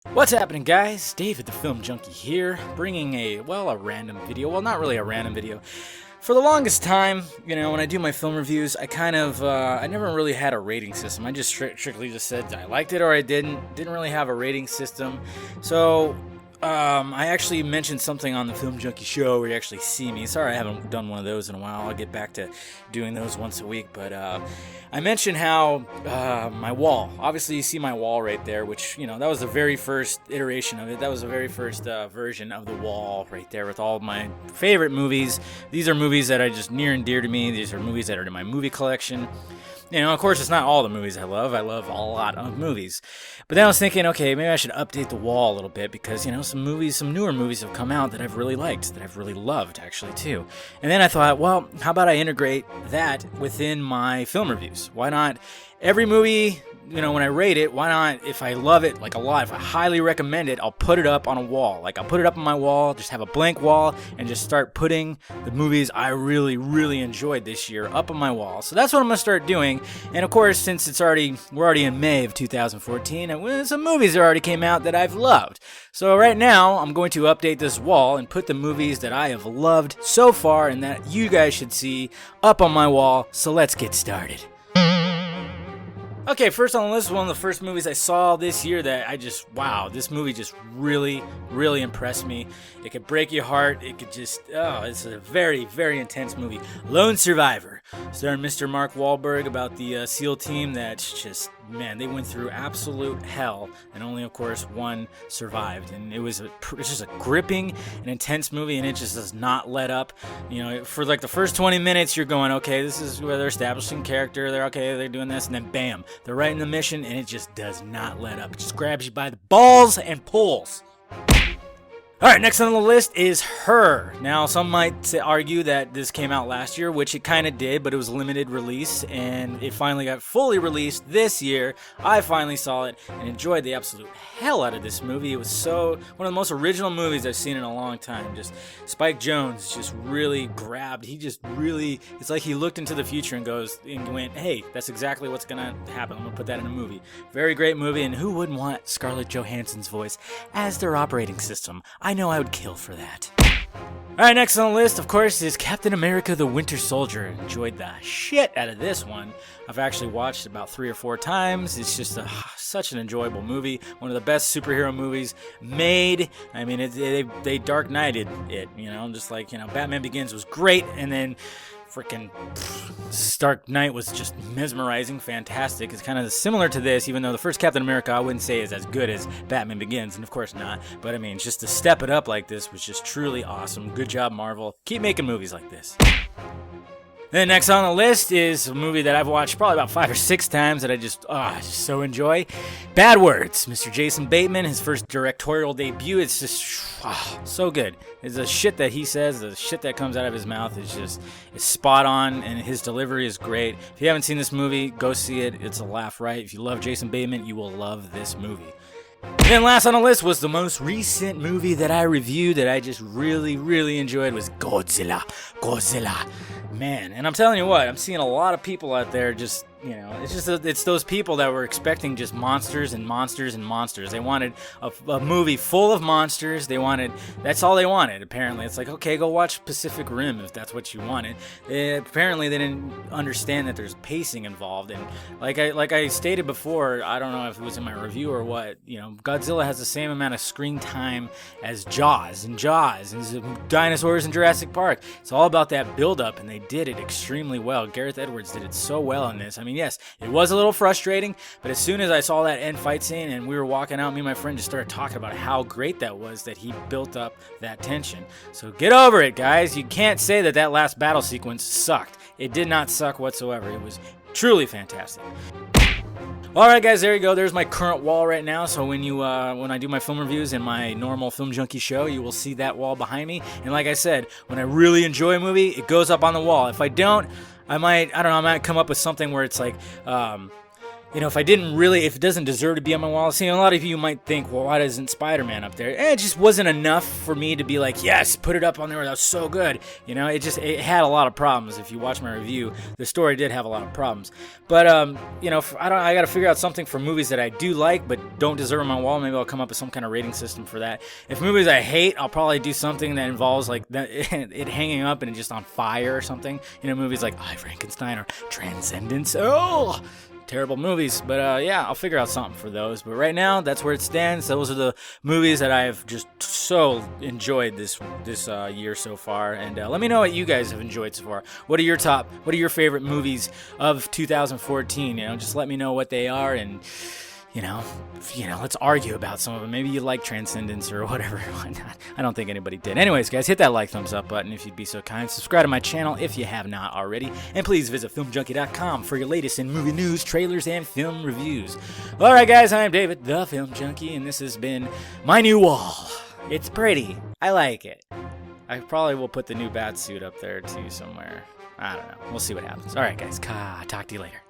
What's happening, guys? David the Film Junkie here, bringing a random video. Well, not really a random video. For the longest time, when I do my film reviews, I never really had a rating system. I just strictly just said I liked it or I didn't. Didn't really have a rating system. So, I actually mentioned something on the Film Junkie show where you actually see me. Sorry I haven't done one of those in a while. I'll get back to doing those once a week. But I mentioned how my wall, obviously you see my wall right there, which, that was the very first iteration of it. That was the very first version of the wall right there with all of my favorite movies. These are movies that are just near and dear to me. These are movies that are in my movie collection. Of course, it's not all the movies I love. I love a lot of movies. But then I was thinking, okay, maybe I should update the wall a little bit because, some newer movies have come out that I've really liked, that I've really loved, actually, too. And then I thought, well, how about I integrate that within my film reviews? Why not every movie, when I rate it, why not, if I love it, like a lot, if I highly recommend it, I'll put it up on a wall. Like, I'll put it up on my wall, just have a blank wall, and just start putting the movies I really, really enjoyed this year up on my wall. So that's what I'm going to start doing. And of course, since we're already in May of 2014, and some movies already came out that I've loved. So right now, I'm going to update this wall and put the movies that I have loved so far and that you guys should see up on my wall. So let's get started. Okay, first on the list, one of the first movies I saw this year that this movie just really, really impressed me. It could break your heart. It could it's a very, very intense movie. Lone Survivor, starring Mr. Mark Wahlberg, about the SEAL team that's just, they went through absolute hell, and only, of course, one survived. And it's just a gripping and intense movie, and it just does not let up. For like the first 20 minutes, you're going, okay, this is where they're establishing character. They're doing this, and then bam, they're right in the mission, and it just does not let up. It just grabs you by the balls and pulls. Alright, next on the list is Her. Now, some might argue that this came out last year, which it kind of did, but it was limited release, and it finally got fully released this year. I finally saw it and enjoyed the absolute hell out of this movie. It was one of the most original movies I've seen in a long time. Just Spike Jonze just really grabbed. It's like he looked into the future and went, hey, that's exactly what's going to happen. I'm going to put that in a movie. Very great movie, and who wouldn't want Scarlett Johansson's voice as their operating system? I know I would kill for that. Alright, next on the list, of course, is Captain America the Winter Soldier. Enjoyed the shit out of this one. I've actually watched it about 3 or 4 times. It's just such an enjoyable movie. One of the best superhero movies made. I mean, they Dark Knighted it, just like, Batman Begins was great, and then freaking Dark Knight was just mesmerizing, fantastic. It's kind of similar to this, even though the first Captain America I wouldn't say is as good as Batman Begins, and of course not. But I mean, just to step it up like this was just truly awesome. Good job, Marvel. Keep making movies like this. Then next on the list is a movie that I've watched probably about 5 or 6 times that I just so enjoy. Bad Words, Mr. Jason Bateman, his first directorial debut. It's just so good. It's the shit that he says, the shit that comes out of his mouth is spot on, and his delivery is great. If you haven't seen this movie, go see it. It's a laugh, right? If you love Jason Bateman, you will love this movie. And then last on the list was the most recent movie that I reviewed that I just really, really enjoyed was Godzilla. Man, and I'm telling you what, I'm seeing a lot of people out there just, it's those people that were expecting just monsters and monsters and monsters. They wanted a movie full of monsters. That's all they wanted, apparently. It's like, okay, go watch Pacific Rim if that's what you wanted. Apparently they didn't understand that there's pacing involved, and like I stated before, I don't know if it was in my review or what, Godzilla has the same amount of screen time as Jaws and Dinosaurs in Jurassic Park. It's all about that build-up, and they did it extremely well. Gareth Edwards did it so well in this. I mean, yes, it was a little frustrating, but as soon as I saw that end fight scene and we were walking out, me and my friend just started talking about how great that was, that he built up that tension. So get over it, guys. You can't say that last battle sequence sucked. It did not suck whatsoever. It was truly fantastic. Alright guys, there you go. There's my current wall right now. So when I do my film reviews in my normal Film Junkie show, you will see that wall behind me. And like I said, when I really enjoy a movie, it goes up on the wall. If I don't, I might come up with something where it's like, if if it doesn't deserve to be on my wall, see, a lot of you might think, well, why isn't Spider-Man up there? It just wasn't enough for me to be like, yes, put it up on there. That was so good. It had a lot of problems. If you watch my review, the story did have a lot of problems. But I got to figure out something for movies that I do like but don't deserve on my wall. Maybe I'll come up with some kind of rating system for that. If movies I hate, I'll probably do something that involves like it hanging up and just on fire or something. Movies like I, Frankenstein or Transcendence. Oh, terrible movies. But yeah, I'll figure out something for those. But right now, that's where it stands. Those are the movies that I've just so enjoyed this year so far. And let me know what you guys have enjoyed so far. What are your favorite movies of 2014? Just let me know what they are, and let's argue about some of them. Maybe you like Transcendence or whatever. Why not? I don't think anybody did. Anyways, guys, hit that thumbs up button if you'd be so kind. Subscribe to my channel if you have not already. And please visit FilmJunkie.com for your latest in movie news, trailers, and film reviews. All right, guys, I'm David, the Film Junkie, and this has been my new wall. It's pretty. I like it. I probably will put the new bat suit up there, too, somewhere. I don't know. We'll see what happens. All right, guys. Talk to you later.